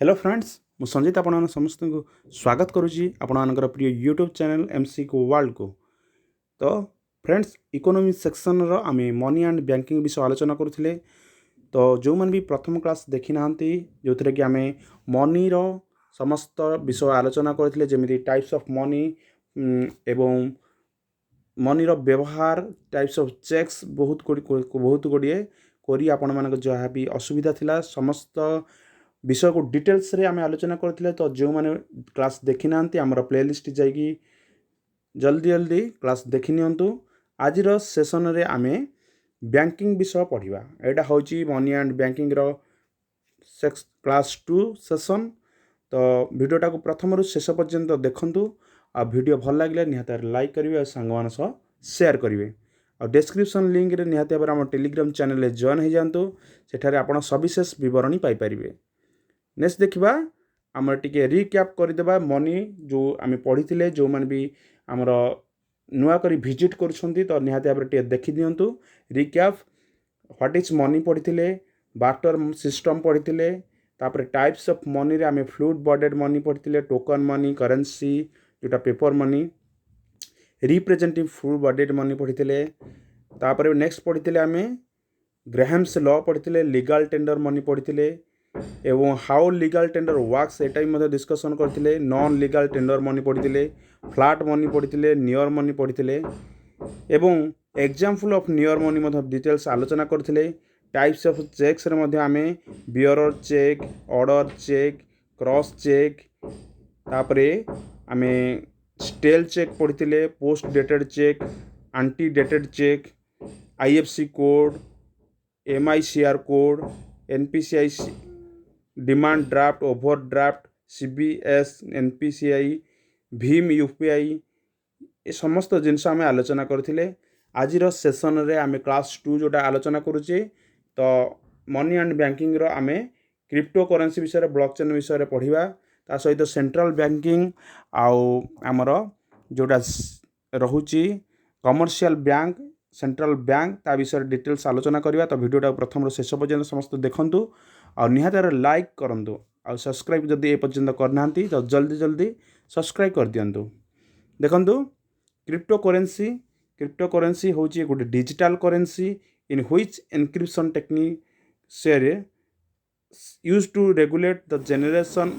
Hello friends मु संजीत आपण समस्त को स्वागत करुच्ची आपणकर प्रिय यूट्यूब चैनल एमसी को वर्ल्ड को। तो फ्रेंड्स इकोनॉमी सेक्शन रो आमे मनी एंड बैंकिंग विषय आलोचना करुले। तो जो मन भी प्रथम क्लास देखी ना जो थे कि आमे मनी रो समस्त विषय आलोचना करथिले जेमिति टाइप्स ऑफ मनी एवं मनी रो व्यवहार टाइप्स ऑफ चेक्स बहुत गुड़िए करी आपण मान जहाँ भी असुविधा थिला समस्त विषय को डिटेल्स रे आमे आलोचना करथिले। तो जो माने क्लास देखी ना आमर प्लेलिस्ट जाइए जल्दी जल्दी क्लास देखी नियंतु। आज सेसन रे आमे बैंकिंग विषय पढ़िबा। एटा होची मनी एंड बैंकिंग रो क्लास 2 सेसन। तो वीडियोटा को प्रथम रु शेष पर्यंत देखंतु। आ वीडियो भल लगे निहाती लाइक करेंगे और सांग सह शेयर करेंगे। और डिस्क्रिप्शन लिंक रे निहाती भाव आम टेलीग्राम चैनल रे जॉइन हो जातु। सेठारे आपण सविशेष विवरणी पाई परिबे। नेक्स्ट देखा आम टे रिक्याप करदेबा मनी जो आम पढ़ी जो मैंने भी आमर नुआ करी विजिट करुँच तो निहाती भाव टे देखी दिंतु। रिक्याप व्हाट इज मनी पढ़ी बार्टर सिस्टम पढ़ी तापर टाइप्स ऑफ मनी रे आम फ्लूइड बॉडेड मनी पढ़ी टोकन मनी करेंसी जोटा paper money representative fluid bonded money पढ़ी तापर नेक्स्ट पढ़ी आम ग्राहम्स लॉ पढ़ी लीगल टेंडर मनी पढ़ी एवं हाउ लीगल टेंडर वर्क्स एटा भी डिस्कसन करते। नॉन लीगल टेंडर मनी पढ़ी फ्लैट मनी पढ़ी नियर मनी पढ़ी एवं example of near money details आलोचना करते। टाइप्स ऑफ चेक्स आम bearer cheque order cheque cross cheque तापरे आम स्टेल चेक पढ़ी post dated cheque ante dated cheque IFC code MICR code NPCI demand draft over draft CBS NPCI भीम UPI ये समस्त जिनस आम आलोचना करथिले। आज सेसन रे आम क्लास 2 जोटा आलोचना करुचे। तो मनी एंड बैंकिंग रो आम क्रिप्टो करेंसी विषय ब्लॉकचेन विषय पढ़ा ता सहित सेंट्रल बैंकिंग आउ आमर जोटा रहुची कमर्शियल बैंक सेंट्रल बैंक ता विषय डिटेल्स आलोचना करवा। तो वीडियोटा प्रथम शेष पर्यंत समस्त देखंतु और निहाती लाइक करंतु और सब्सक्राइब जदि ए पर्यंत करना तो जल्दी जल्दी सब्सक्राइब कर दियंतु। देखंतु क्रिप्टो करेंसी होची गोटे digital currency in which encryption technique से use to regulate the generation.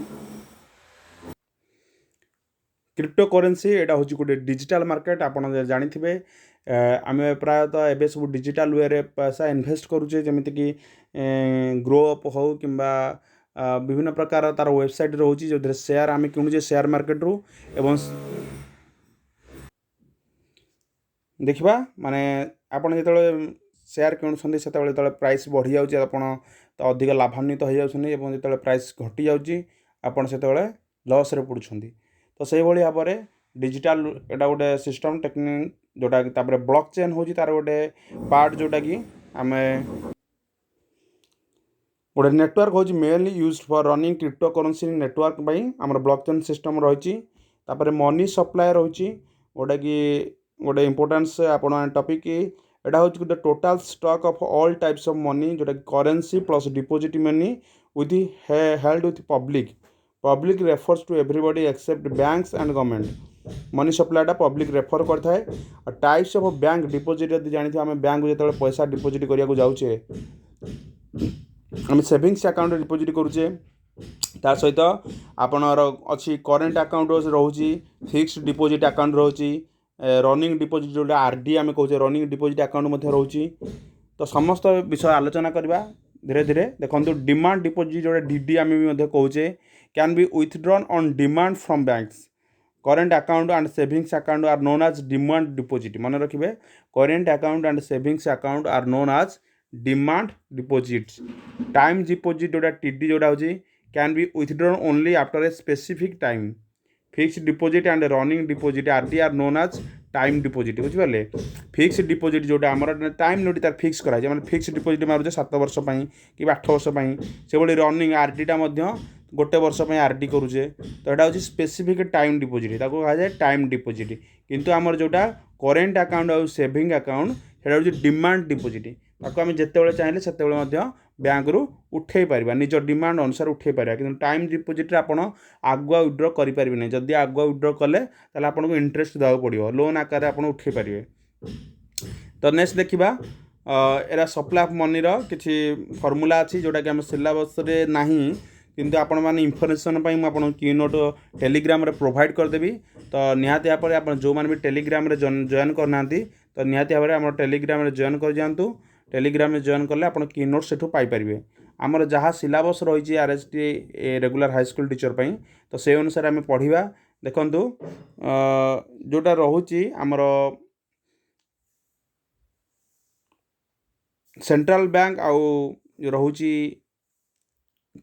Crypto currency एटा होची गोटे डिजिटल मार्केट आपण जानिथिबे। आम प्रायतः एबे सब डिजिटल वे रे पैसा इन्वेस्ट करुचे जमिति कि ग्रो अप हो किंबा विभिन्न प्रकार तार वेबसाइट रोची जो शेयर आम किणुचे शेयर मार्केट रू एवं देखा माने आपण जो शेयर किणुंट से प्राइस बढ़ी जाऊँगी आपड़ तो अधिक लाभान्वित हो जाऊँ जो प्राइस घटी जाऊँगी आपड़ से लॉस रे पड़ुछंती। तो से भाई भाव में डिजिटल एटा गोटे सिस्टम टेक्निक जोटा कि तापर ब्लॉकचेन होची तार गोटे पार्ट जोटा कि आम गोटे नेटवर्क होची mainly used for running crypto currency network by आमर ब्लॉकचेन सिस्टम रही। तापर मनी सप्लाई रही गोटे कि गोटे इंपोर्टेंस आपण टॉपिक एटा होची गोटे total stock of all types of money जोटा कि currency plus deposit money with held with public refers to everybody except banks and government. Money सप्लाईटा पब्लिक रेफर करता है। और टाइप्स ऑफ बैंक डिपॉजिट यदि जानी आम बैंक जो पैसा डिपॉजिट करने जाऊे आम सेविंग्स अकाउंट डिपॉजिट करुचे ता सहित आपणर अच्छी करेन्ट अकाउंट रोची फिक्स्ड डिपॉजिट अकाउंट रोची रनिंग डिपॉजिट जो आरडी आम कहे रनिंग डिपॉजिट अकाउंट रोची। तो समस्त विषय आलोचना करवा धीरे धीरे देखो। डिमांड डिपॉजिट जो डीडी आम भी कहे can be withdrawn on demand from banks. Current account and savings account are known as demand deposit. मन रखिए current account and savings account are known as demand deposit. Time deposit जोटा TD जोटा होची can be withdrawn only after a specific time. Fixed deposit and running deposit RD are known as time deposit. बुझिपारे fixed deposit जोटा आमर time note तार fix कराए मैंने fixed deposit मारुचे 7 वर्ष कि 8 वर्ष से भाई रनिंग आरडीटा गोटे वर्ष आरडी करुचे। तो यहाँ हूँ स्पेसिफिक टाइम डिपॉजिट ताको कहा जाए टाइम डिपॉजिट। किंतु आमर जोटा करेंट अकाउंट और सेविंग अकाउंट सेटा हूँ डिमांड डिपॉजिट ताको आम जिते चाहिए से बैंक रु उठे पारिबा निज डिमांड अनुसार उठे पारिबा किंतु टाइम डिपोजिट रे आपण आगुआ विड्रॉ करि पारिबे नै जदि आगुआ विड्रॉ कले ताले आपनको इंटरेस्ट देବାକୁ पड़िबो लोन आकार रे आपण उठे पारिबे। तो नेक्स्ट देखिबा एरा सप्लाई ऑफ मनी रो किछि फार्मूला अछि जोटा कि हम सिलेबस रे नाही किंतु आपण माने इन्फॉर्मेशन पई म आपण की नोट टेलीग्राम रे प्रोवाइड कर देबी। तो निहाती यापर आपण जो माने भी टेलीग्राम रे जॉइन करनांती तो निहाती भाबरे हम टेलीग्राम रे जॉइन कर जांतु। टेलीग्राम में जॉइन कले आपण की नोट सेठु पाई परिबे। आमर जहाँ सिलेबस रही RST regular high school teacher पई तो से अनुसार आम पढ़ा देखंतु जोटा रहुची आमर सेंट्रल बैंक आउ रहुची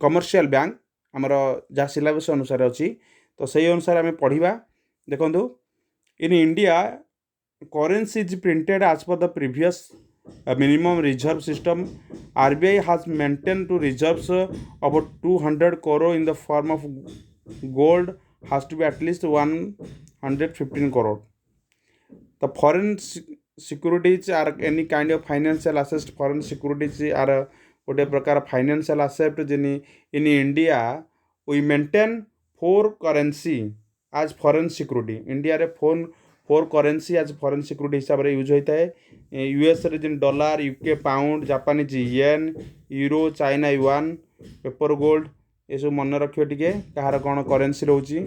कमर्शियल बैंक आमर जहाँ सिलेबस अनुसार अच्छी तो सही अनुसार आम पढ़ा देखंतु in India currency is printed as per the previous minimum reserve system. RBI has maintained to reserves about 200 crore in the form of gold has to be at least 115 crore. The foreign securities are any kind of financial assets. Foreign securities are गोटे प्रकार financial asset जिन in India we maintain 4 currency as foreign security India रे four currency as foreign security हिसाब से use होता है। US रे जिन dollar UK pound Japanese yen euro China yuan paper gold ये सब मन रखिए टिके कहार कौन करेंसी रोची।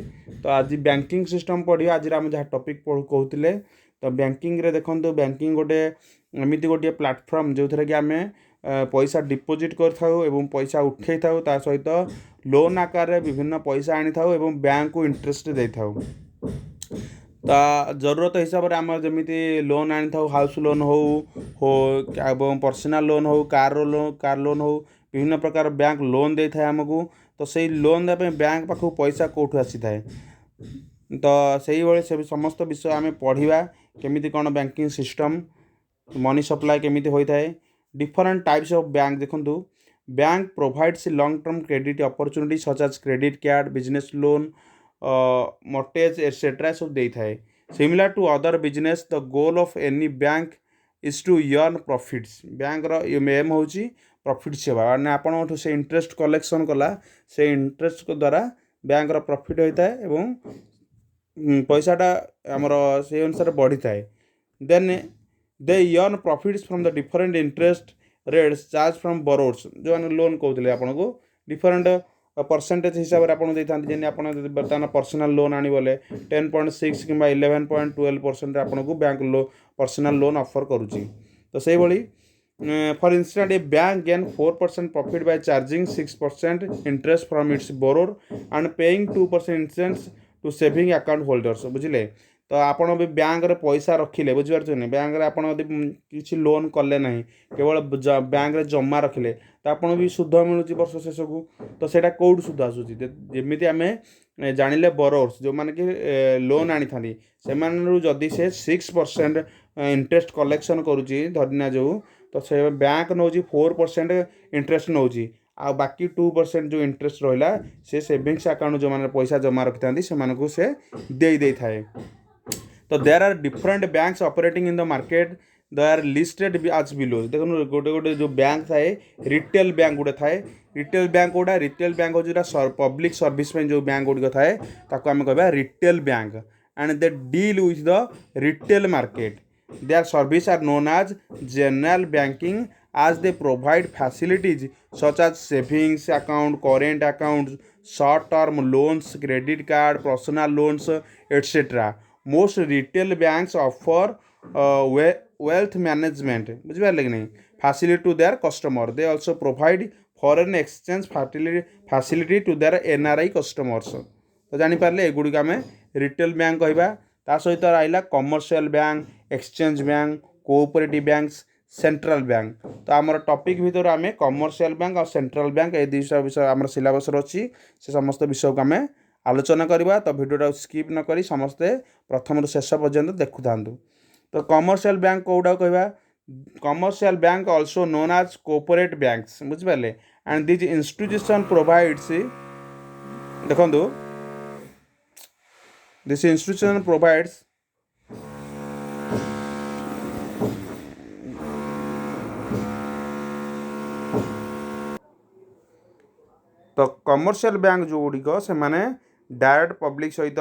तो आज बैंकिंग सिस्टम पढ़िया आज आम जहाँ टॉपिक कहते तो बैंकिंग रे देखो बैंकिंग गोटे एमती गोटे प्लेटफॉर्म जो थे कि आम पैसा डिपोजिट कर पैसा उठे था सहित लोन आकार रे विभिन्न पैसा आनी था बैंक को इंटरेस्ट दे था। जरूरत हिसाब से आम जमी लोन आनी था हाउस लोन हो पर्सनल लोन हो कार लोन हो विभिन्न प्रकार बैंक लोन दे था आमको। तो सही लोन देवाई बैंक पाखु पैसा कौटू आसी थाए तो सही भाई से समस्त विषय आम पढ़ा केमिति कौन बैंकिंग सिस्टम मनी सप्लाई केमिति होता है। डिफरेंट टाइप्स ऑफ बैंक देखंतु bank provides long term credit opportunity such as credit card business loan mortgage etcetera सब दे थाए। Similar to other business the goal of any bank is to earn profits bank एम हूँ profit सेवा मैंने आपन से इंटरेस्ट कलेक्शन कला से इंटरेस्ट द्वारा बैंक प्रॉफिट होता है एवं पैसाटा आमर से अनुसार बढ़ी थाए। Then they earn profits from the different interest rates charge from borrowers जो मैंने लोन कहते आपन को डिफरेंट परसेंटेज हिसाब से आपको देते जैसे आप बर्तमान पर्सनल लोन आने बोले 10.6 कि 11.12% आपको बैंक पर्सनल लोन ऑफर करुच्ची। तो से भाई for instant a bank gain 4% profit by charging 6% interest from its borrower and paying 2% interest to saving account holders बुझे। तो आपड़ भी बैंक रे पैसा रखिले बुझीपार बैंक रे आपड़ किसी लोन कले ना केवल बैंक रे जमा रखिले तो आपड़ भी सुध मिलूँ वर्ष शेष को। तो सेटा कौट सुध आसूँ जमी आम जानिले बोरोर्स जो मैंने कि लोन आनी था से जदि से 6% इंटरेस्ट कलेक्शन करुच्ची धरना जो तो से बैंक नौ 4% इंटरेस्ट नौ आ बाकी 2% जो इंटरेस्ट रहा से सेविंग्स अकाउंट जो मैंने पैसा जमा रखी था से दे थाए। तो there are different banks operating in the market they are listed आज बिलो देखो गोटे गोटे जो बैंक थाए रिटेल बैंक गोटे थाए रिटेल बैंक गोटा रिटेल बैंक हो जो पब्लिक सर्विस जो बैंक गुड़िक थाए ताको आम कह retail bank and they deal with the retail market their service are known as general banking as they provide facilities such as savings account current accounts short term loans credit card personal loans etc. Most retail banks offer wealth management बुझिपारे कि नहीं facility to their customer. They also provide foreign exchange facility to their NRI customers. तो जानीपारे एगुड़िक आम retail bank कहवा ता सहित रहा commercial bank exchange bank cooperative banks central bank. तो आमर टॉपिक भीतर आम कमर्शियल बैंक और सेंट्रल बैंक ए दुईटा विषय आम सिलेबस अच्छी से समस्त विषय को आम आलोचना करवा। तो भिडियोटा स्किप न करी समस्ते प्रथम शेष पर्यंत देखु था। तो कमर्शियल बैंक कौटा कहवा commercial bank also known as cooperate banks बुझिपारे एंड दिज इंस्टीट्यूशन प्रोवाइड्स देखो दिस इंस्टीट्यूशन प्रोवाइड्स तो कमर्शियल बैंक जो गुड़िक से डायरेक्ट पब्लिक सहित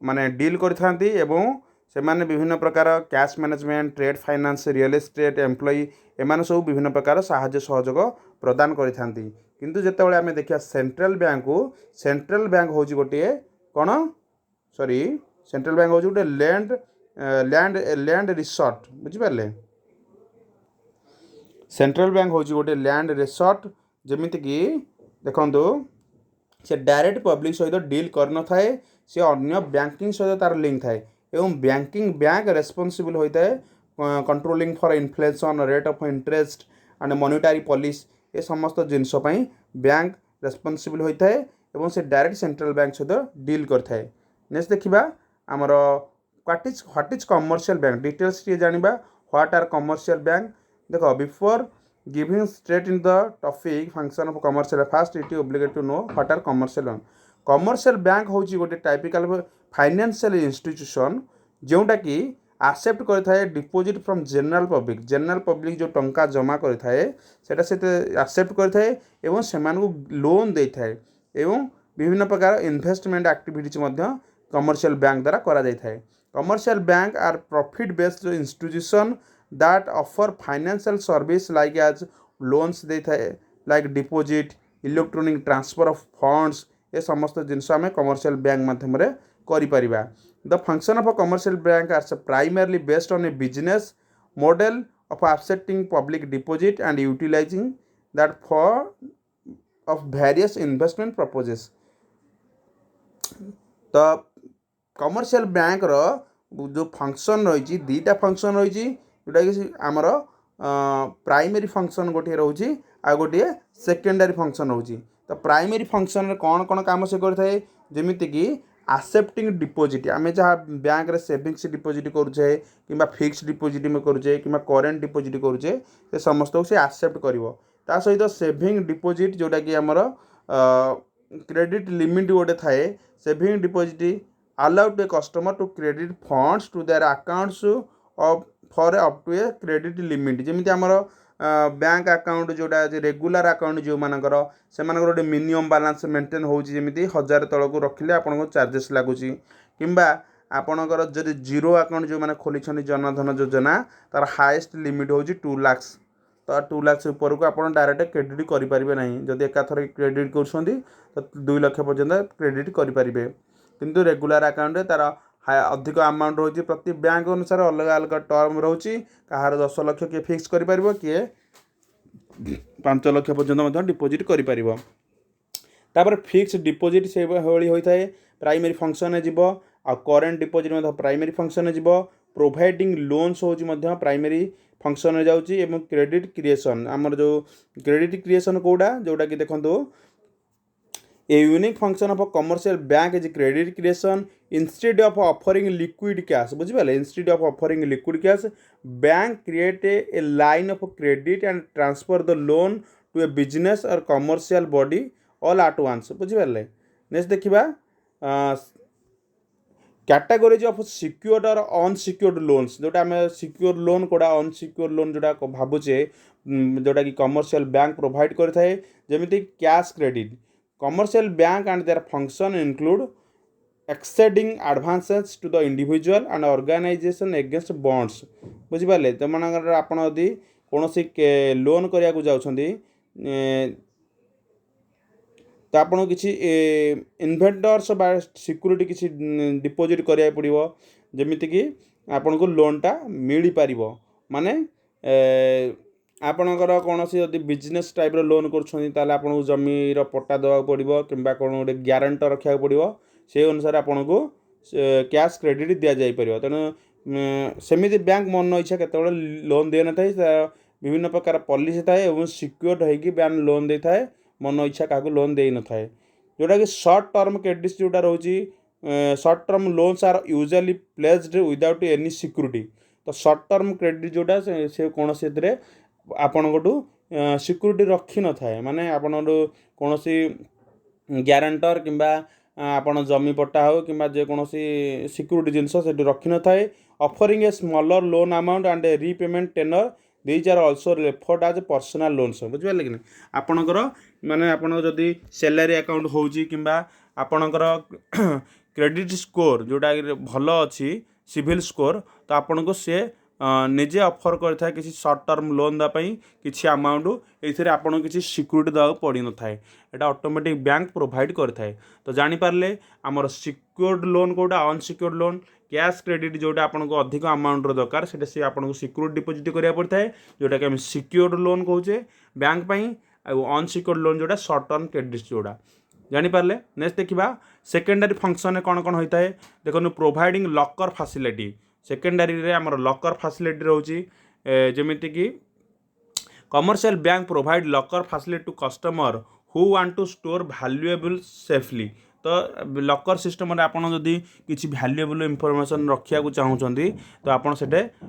माने डील करथांती एवं से माने विभिन्न प्रकार cash management trade finance real estate employee एमाने सब विभिन्न प्रकार साहाय्य सहयोग प्रदान करथांती किंतु जेतेबेले आमे देखिया सेंट्रल बैंक होची गोटे कोन सॉरी सेंट्रल बैंक होची गोटे लैंड रिसोर्ट बुझी पारले सेंट्रल बैंक होची गोटे लैंड रिसोर्ट जेमिति कि देखंतु से डायरेक्ट पब्लिक सहित डील करन थाए से अन्य बैंकिंग सहित तार लिंक थाए एवं बैंकिंग बैंक रेस्पॉन्सिबल होता है controlling for inflation rate of interest and monetary policy ये समस्त जिनस बैंक रेस्पॉन्सिबल होता है एवं से डायरेक्ट सेंट्रल बैंक सहित डील करता है। नेक्स्ट देखिबा आमर what is commercial bank details टी जानिबा व्हाट आर कमर्शियल बैंक देखो before giving straight in the topic function of commercial first it obligate to know what are commercial bank. Commercial bank होची गोटे typical financial institution जोटा कि except करथाए deposit from general public जो टंका जमा करथाए सेटा से एक्सेप्ट करथाए एवं सेमानकु लोन देथाए एवं विभिन्न प्रकार इन्वेस्टमेंट एक्टिविटीज मध्य कमर्शियल बैंक द्वारा करा जायथाए। Commercial bank are profit based institution that offer financial service like as loans देथाए like deposit electronic transfer of funds ये समस्त जिनस आम कमर्शियल बैंक माध्यम करिपरिबा। The function of a commercial bank are primarily based on a business model of accepting public deposit and utilizing that for of various investment purposes. तो commercial bank रो जो function रही दीटा फंक्शन रही जोटा कि आमर प्राइमरी फंक्शन गोटे रोचे आ गोटे सेकेंडरी फंक्शन रोचे। तो प्राइमरी फंक्शन कौन कौन काम से करता जमीती कि एक्सेप्टिंग डिपोजिट आम जहाँ बैंक रे सेविंग्स डिपोजिट करुचे कि फिक्स डिपोजिट में करुचे कि करेन्ट डिपोजिट करुचे से समस्त को से एक्सेप्ट कर सहित सेविंग डिपोजिट जोटा कि आमर क्रेडिट लिमिट गोटे थाए saving deposit allow to a customer to credit funds to their accounts of for up to a credit limit जमीती आमर बैंक अकाउंट जोटा रेगुलर अकाउंट जो मानकर से गोटे मिनिमम बैलेंस मेंटेन होची जमीती 1000 तलक रखिले आपन चार्जेस लगुच कि आपणकर जब जीरो अकाउंट जो मैंने खोली जनधन योजना तार हाएस्ट लिमिट हूँ 2 लाख तो 2 लाख ऊपर को आप डायरेक्ट क्रेडिट करेंगे ना जदि एकाथर क्रेडिट कर 2 लाख पर्यटन क्रेडिट करेंगे किंतु रेगुलर अकाउंट तार अधिक अमाउंट रोचे प्रति बैंक अनुसार अलग अलग टर्म रोचे कहार 10 लाख किए फिक्स कर किए 5 लाख पर्यटन डिपोजिट कर फिक्स डिपोजिट से भाई होता है प्राइमरी फंक्शन जीव आ करेन्ट डिपोजिट प्राइमरी फंक्शन जीव प्रोवाइडिंग लोन्स हो प्राइमरी फंक्शन जाऊँगी क्रेडिट क्रिएशन आमर जो क्रेडिट क्रिएशन कौटा जोटा कि देखो A unique function of a commercial bank is credit creation. Instead of offering liquid cash, बुझिपाले instead of offering liquid cash, bank create a line of credit and transfer the loan to a business or commercial body all at once. बुझिपाले next देखिबा categories of secured और unsecured loans जोटा आम secure loan कोड़ा unsecure loan जोटा भावुचे जोटा कि कमर्शियल बैंक प्रोवाइड करथाए जेमिति cash credit commercial bank and their function include extending advances to the individual and organization against bonds बुझिपारे तो मनकर आप कौन लोन करने जाऊँगी तो आपको किसी इन्वेस्टर्स बा सिक्यूरिटी किसी डिपोजिट करा पड़ो जमीती कि आपन को लोनटा मिल पार माने आपणकर कौन से बिजनेस टाइप लोन कर जमीर पट्टा देवा पड़ो कि कौन गोटे ग्यारंटर रखा पड़ो से अनुसार आपन को कैश क्रेडिट दि जापर तेणु सेमती बैंक मन इच्छा केत लोन दे न था विभिन्न प्रकार पॉलिसी थाए और सिक्योर्ड होगी बैंक लोन दे थाए मन इच्छा क्या लोन दे न था जोटा कि शॉर्ट टर्म क्रेडिट जोटा रोचे short term loans are usually placed without any security तो शॉर्ट टर्म क्रेडिट जोटा से कौन से आपण सिक्यूरिटी रखी न थाए माने आपण कौन ग्यारंटर किंबा आपण जमी पट्टा हो कि जेकोसी सिक्यूरिटी जिनस से रखी न थाए offering a smaller loan amount and repayment tenor these are also referred as personal loans बुझे कि आपणकर माने आपण जदि सैलरी अकाउंट होउची किंबा आपणकर क्रेडिट स्कोर जोटा भल अच्छी सिविल स्कोर तो आपन को से निजे ऑफर करता है किसी शॉर्ट टर्म लोन दापाई किसी अमाउंट ये आपन किसी सिक्यूरिटी देवा पड़ न था यहाँ ऑटोमेटिक बैंक प्रोवाइड करता है। तो जानीपारे आमर सिक्योर्ड लोन कोटा अनसिक्योर्ड लोन कैश क्रेडिट जोटा आपन को अधिक अमाउंट दरकार से आपन को सिक्योरिटी डिपोजिट करा पड़ता है जोटा कि आम सिक्योर्ड लोन कहे बैंक अनसिक्योर्ड लोन जोटा शॉर्ट टर्म क्रेडिट जोड़ा जानीपारे। नेक्स्ट देखा सेकेंडरी फंक्शन कौन कौन होता है देखो प्रोवाइडिंग लॉकर फैसिलिटी सेकेंडरी रे आमर लॉकर फैसिलिटी रोची जमीती कि commercial bank provide locker facility to customer who want to store valuable safely. तो लॉकर सिस्टम आपड़ जदि किसी वैल्यूएबल इनफॉरमेशन रखा चाहूँगी तो आपड़ से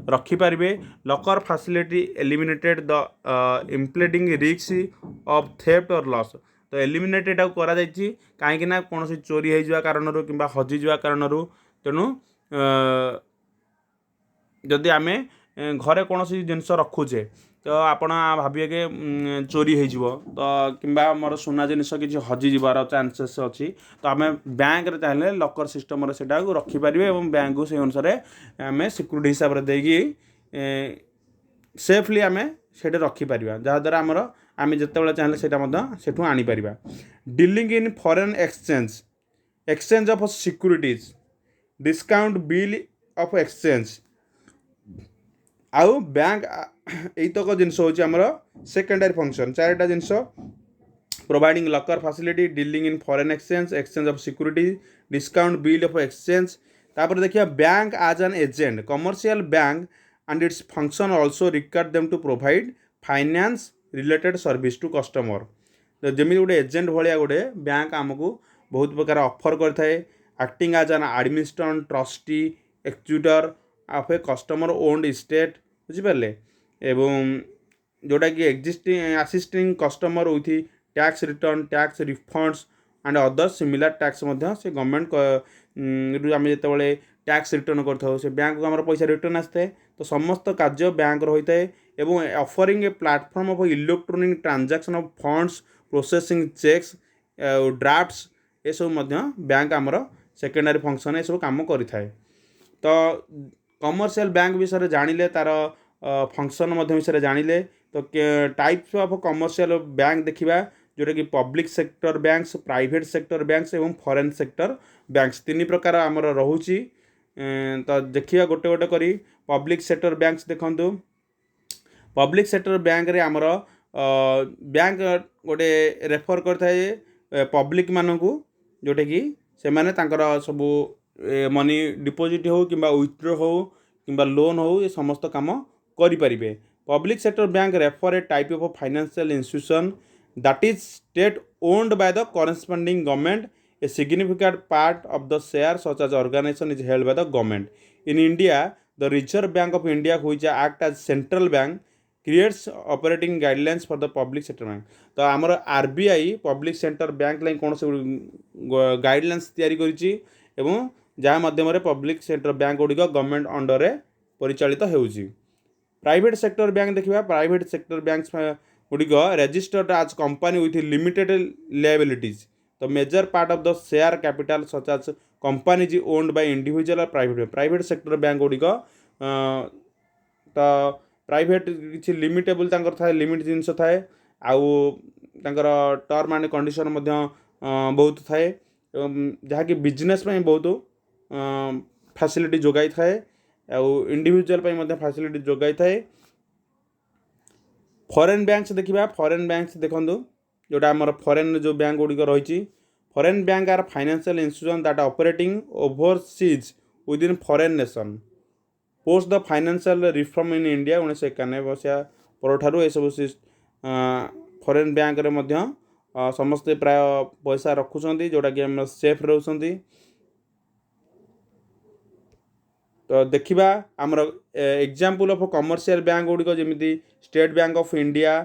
रखिपारे। Locker facility eliminated the impending risk of theft और लॉस। तो एलिमिनेट एटा करा जायछि काहेकि ना कौन चोरी हो जावा कारण कि हजि जावा कारण तेणु जदि आम घरे कौन जिनस रखुचे तो आपण भाविए कि चोरी हो तो किंबा मोर सुना जिनस किसी हजिजार चान्सेस अच्छी तो आम बैंक रे चाहिए लॉकर सिस्टम से रखिपारे और बैंक को से अनुसार आम सिक्यूरिटी हिसाब से देगी सेफली आम से रखिपार जहाद्वारा आमर आम जिते चाहिए से आनीपर। Dealing in foreign exchange of securities discount bill of exchange आउ बैंक यतक जिनस होमर सेकेंडरी फंक्शन चारिटा जिनस providing locker facility dealing in foreign exchange of security discount bill of exchange. तापर देखिए bank as an agent commercial bank and its function also require them to provide finance related service to customer. जमी गोटे agent भाया गोटे bank आमको बहुत प्रकार offer करता है acting as an administrator trustee executor of a customer owned state बुझिपारे एवं जोटा कि existing assisting customer with tax return tax refunds and other similar tax से गवर्नमेंट आम जो टैक्स रिटर्न करता से बैंक को आम पैसा रिटर्न आसता है। तो समस्त कार्य बैंक होता है एवं offering a platform of electronic transaction of funds processing cheques drafts ये सब बैंक आमर सेकेंडरी फंक्शन ये सब काम करें। तो कमर्शियल बैंक विषय जानिले तार फंक्शन विषय जानिले तो टाइप्स ऑफ कमर्शियल बैंक देखा जोटा कि public sector banks private sector banks एवं फॉरेन सेक्टर बैंक्स तीन प्रकार आमर रोची। तो देखिए गोटे गोटे करी पब्लिक सेक्टर बैंक्स देखंतु पब्लिक सेक्टर बैंक रे आमर बैंक गोटे रेफर करता है पब्लिक मानू जोटे कि से माने तांकर सबू मनी डिपोजिट हो कि विथड्रॉ हो कि लोन हो ये समस्त काम करें। Public sector bank refer a type of financial institution that is state owned by the corresponding government a significant part of the share such as organisation is held by the government. In India the Reserve Bank of India which act as central bank creates operating guidelines for the public sector bank. तो आमर RBI public sector bank line कौन से guidelines तैयारी करिछि एवं जहाँ मध्यम public sector bank गुड़िक गवर्नमेंट अंडर परिचालित होउछि। प्राइवेट सेक्टर बैंक देखा प्राइवेट सेक्टर बैंक गुड़िक registered as company with limited liabilities. तो major part of the share capital such as company is owned by individual private sector bank गुड़िक तो private किसी limitable थाए limit जिनस थाए आउ term and condition बहुत थाए जहाँकि बिजनेस बहुत फैसिलिटी जोगाई थाए आउ इंडिविजुअल फैसिलिटी जोगाई थाए। फॉरेन बैंक्स देखा फॉरेन बैंक्स देखो जोटा आमर फॉरेन जो बैंक गुड़िक रही foreign bank are financial institution that operating overseas within foreign nation post the financial reform in India 1991 मसीहा पर यह सब फॉरेन बैंक रे समस्ते प्राय पैसा रखुंट जोटा कि आम सेफ रोचे। तो देखा आमर एग्जांपल ऑफ कमर्शियल बैंक गुड़िक जमी state bank of India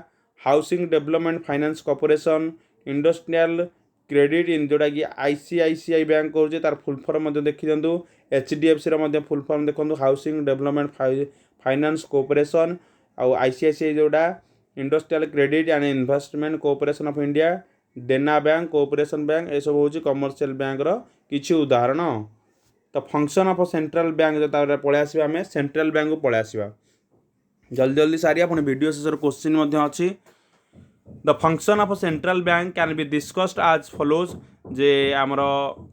housing development finance corporation industrial credit in जोटा कि आईसीआईसीआई बैंक कहे तार फुल फॉर्म देखी दिंतु एचडीएफसी फुल फॉर्म देखो हाउसिंग डेवलपमेंट फाइनेंस कॉर्पोरेशन आउ आईसीआईसीआई जोटा industrial credit and investment cooperation of India, देना बैंक, कोऑपरेशन बैंक, ये सब हूँ कमर्शियल बैंक किसी उदाहरण। तो फंक्शन ऑफ सेंट्रल बैंक जो पलि आसवा आम सेंट्रल बैंक को पलि आसवा जल्दी जल्दी सारी पुणी वीडियो शेष क्वेश्चन अच्छी। The function of central bank can be discussed आज फॉलोज जे आमर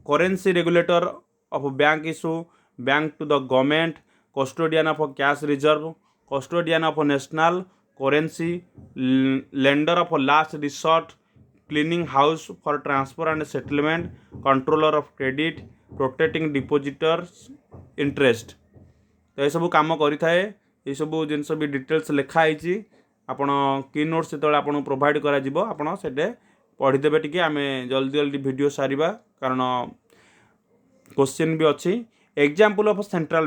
currency regulator of bank issue, bank to the government, custodian of cash reserve, custodian of national currency, lender of last resort, cleaning house for transfer and settlement, controller of credit, protecting depositors interest. तो ये सब कम करें ये सब जिनस भी details लिखाई आपण की नोट्स जो आपको प्रोवाइड कर पढ़ीदे टी आम जल्दी जल्दी वीडियो सारिबा कारण क्वेश्चन भी अच्छी। एग्जाम्पल ऑफ सेंट्रल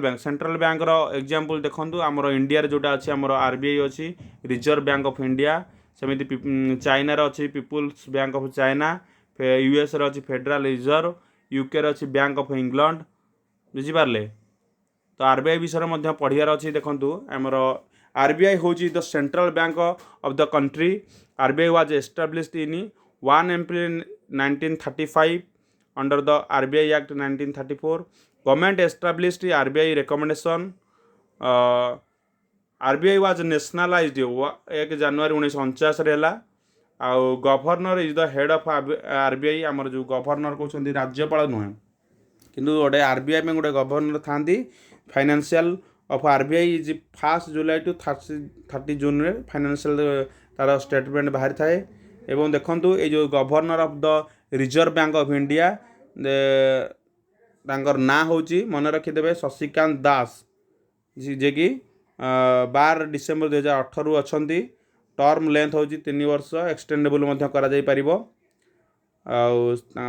बैंक रो एग्जाम्पल देखो आमर इंडिया जोटा अच्छी आमर आरबीआई अच्छी, रिजर्व बैंक ऑफ इंडिया, सेमती चाइना अच्छी People's Bank of China, US अच्छी फेडरल रिजर्व, यूके अच्छी बैंक ऑफ इंग्लैंड। बुझिपारे तो आरबीआई विषय में पढ़ियार अच्छी। देखो आमर आरबीआई हूँ the central bank of the country. RBI was established in 1 April 1935 under the RBI act 1934। Government established RBI recommendation. RBI was nationalised 1 January 1949 आउ governor is the head of RBI. आमर जो governor कहते राज्यपाल नुहे किंतु गोटे RBI में गोटे गवर्नर था। Financial of RBI is 1 July to 30 June रे फाइनेंशियल तार स्टेटमेंट बाहरी थाए। एवं देखंतु ये जो governor of the Reserve Bank of India तांकर ना होची मन रखिदेवे शशिकांत दास जे कि 12 December 2018 अच्छी। टर्म लेंथ होची 3 वर्ष, एक्सटेंडेबल मध्य करा जाई परिबो।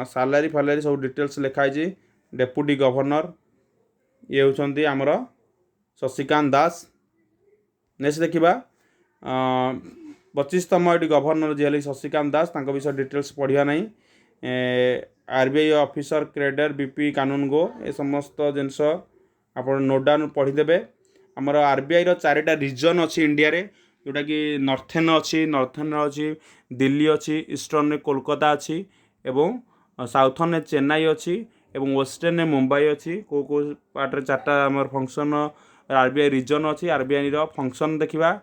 सालारी फालारी सब डिटेल्स लिखाई। डेप्यूटी गवर्नर ये होचंती आमर शशिकांत दास। नेक्स्ट देखा 25तम ये गवर्नर जी शशिकांत दास विषय डिटेल्स पढ़िया ना। आरबीआई ऑफिसर क्रेडर बीपी कानूनगो ये समस्त जिनस आप नोट डाउन पढ़ीदे। आमर आरबीआई रो 4टा रीजन अच्छी इंडिया रे जोटा कि नॉर्थर्न अच्छी दिल्ली अच्छी, ईस्टर्न कोलकाता अच्छी एवं साउथर्न चेन्नई अच्छी एवं वेस्टर्न मुंबई अच्छी। को पार्ट 4टा आमर फंक्शन आरबीआई रीजन अच्छी। आरबीआई रो फंक्शन देखा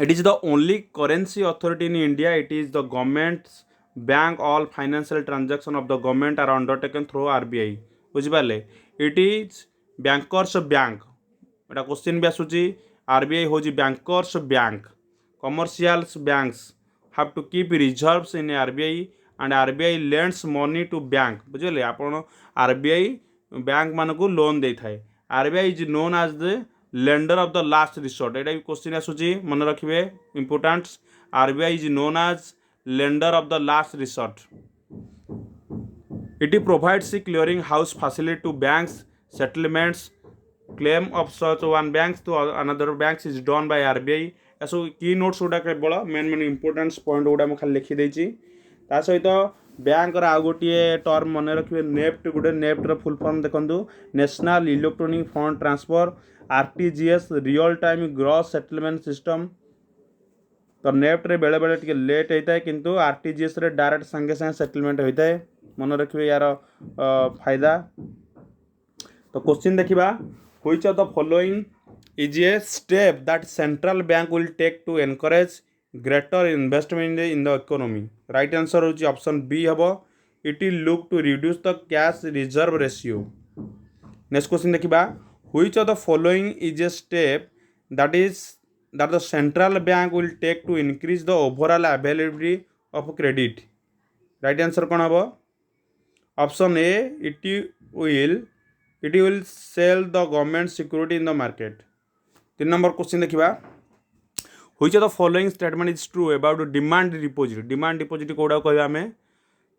it is the only currency authority in India. It is the government bank. All financial transaction of the government are undertaken through RBI. बुझिपारे इट इज बैंकर्स बैंक। एटा question भी आसूची। RBI हूँ banker's bank. Commercials banks have to keep reserves in RBI and RBI lends money to bank. बुझे आप RBI bank मान को loan दे थाए। RBI is known as the lender of the last resort. एटा भी क्वेश्चन आसूची मन रखिए importants. RBI is known as lender of the last resort. It provides clearing house facility to banks, settlements, claim of such one banks to another banks is done by RBI. ऐसा की notes गुड़ा केवल main इंपोर्टेंट्स point गुड़ा मुझे खाली लिखिदेची। ता सहित bank आउ गोटे टर्म मन रखिए नेफ्ट। गोटे नेफ्टर फुल फॉर्म देखो national electronic fund transfer, RTGS real time gross settlement system. तो नेफ्ट रे बेले बेले टिके लेट होता है किंतु आरटीजीएस रे डायरेक्ट संगे संगे सेटलमेंट होता है। मन रखिए यार फायदा। तो क्वेश्चन देखा which of the following is a step that central bank will take to encourage greater investment in the economy. Right answer होची ऑप्शन बी हम। It will look to reduce the cash reserve ratio. Next question देखा which of the following is a step that the central bank will take to increase the overall availability of credit। right answer कौन हम? Option A it will sell the government security in the market। 3 number question देखा which of the following statement is true about demand deposit. Demand deposit कौटा कहवा आम?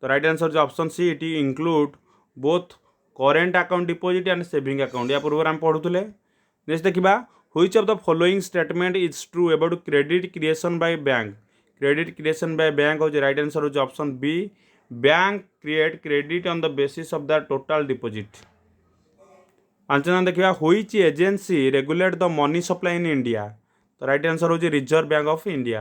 तो right answer option C it include both current account deposit and saving account. या पूर्व आम पढ़ुले। Next देखा which of the following statement is true about credit creation by bank. Credit creation by bank हो राइट आंसर हो option B bank create credit on the basis of the total deposit. 5 देखा which agency regulate the money supply in India. तो right answer होची Reserve Bank of India.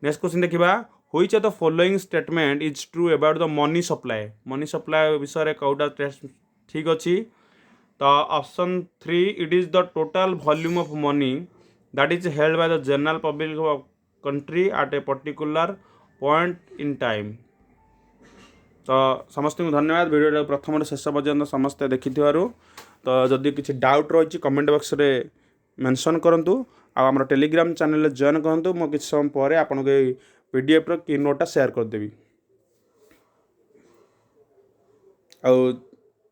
Next question देखिबा, which of the following statement is true about the money supply. Money supply विषय कौटा ठीक अच्छी। तो option 3, it is the total volume of money that is held by the general public of country at a particular point in time. तो समस्त को धन्यवाद video प्रथम शेष पर्यंत समस्ते देखि। तो जदि किसी डाउट रही कमेंट बॉक्स रे मेंशन करंतु। आम टेलीग्राम चैनल जॉइन करंतु। मो किसी समय पर आपको पीडीएफ रो की नोटा शेयर करदेवी।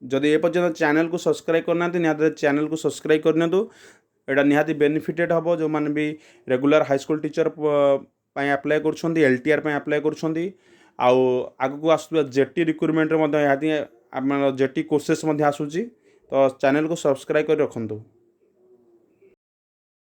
जदि ए पर्यंत चैनल को सब्सक्राइब करना निहाती चैनल को सब्सक्राइब करनियंतु। एटा निहाती बेनिफिटेड हम जो मैंने भी regular high school teacher apply कर एलटीआर अप्लाई कर आगू आसुवा जेटी रिक्रुटमेंट जेटी कोर्सेस आसूँ। तो चैनल को सब्सक्राइब कर रखुँ।